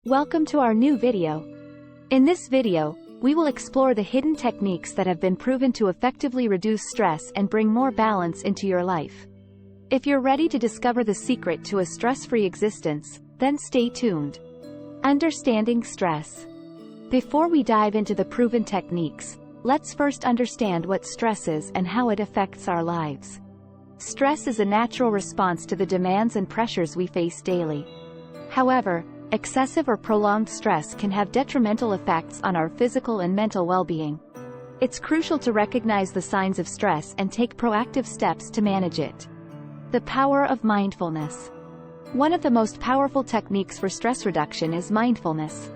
Welcome to our new video. In this video, we will explore the hidden techniques that have been proven to effectively reduce stress and bring more balance into your life. If you're ready to discover the secret to a stress-free existence, then stay tuned. Understanding stress. Before we dive into the proven techniques, let's first understand what stress is and how it affects our lives. Stress is a natural response to the demands and pressures we face daily. However, excessive or prolonged stress can have detrimental effects on our physical and mental well-being. It's crucial to recognize the signs of stress and take proactive steps to manage it. The power of mindfulness. One of the most powerful techniques for stress reduction is mindfulness.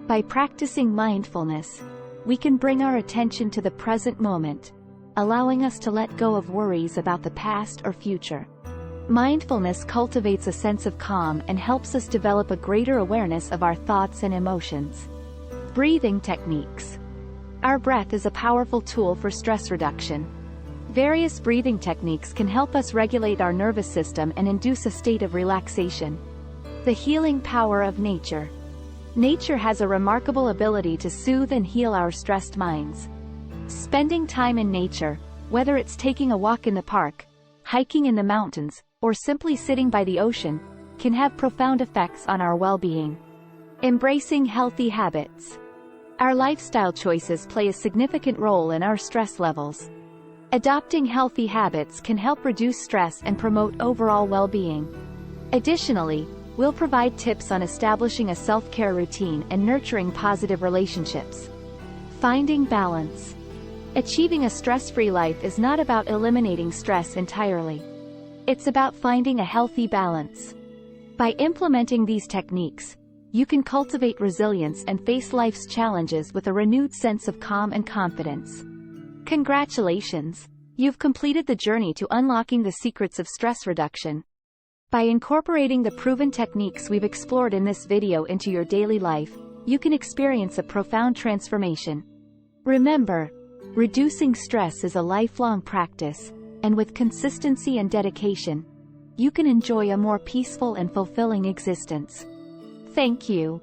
By practicing mindfulness, we can bring our attention to the present moment, allowing us to let go of worries about the past or future. Mindfulness cultivates a sense of calm and helps us develop a greater awareness of our thoughts and emotions. Breathing techniques. Our breath is a powerful tool for stress reduction. Various breathing techniques can help us regulate our nervous system and induce a state of relaxation. The healing power of nature. Nature has a remarkable ability to soothe and heal our stressed minds. Spending time in nature, whether it's taking a walk in the park, hiking in the mountains, or simply sitting by the ocean, can have profound effects on our well-being. Embracing healthy habits. Our lifestyle choices play a significant role in our stress levels. Adopting healthy habits can help reduce stress and promote overall well-being. Additionally, we'll provide tips on establishing a self-care routine and nurturing positive relationships. Finding balance. Achieving a stress-free life is not about eliminating stress entirely. It's about finding a healthy balance. By implementing these techniques, you can cultivate resilience and face life's challenges with a renewed sense of calm and confidence. Congratulations! You've completed the journey to unlocking the secrets of stress reduction. By incorporating the proven techniques we've explored in this video into your daily life, you can experience a profound transformation. Remember, reducing stress is a lifelong practice, and with consistency and dedication, you can enjoy a more peaceful and fulfilling existence. Thank you.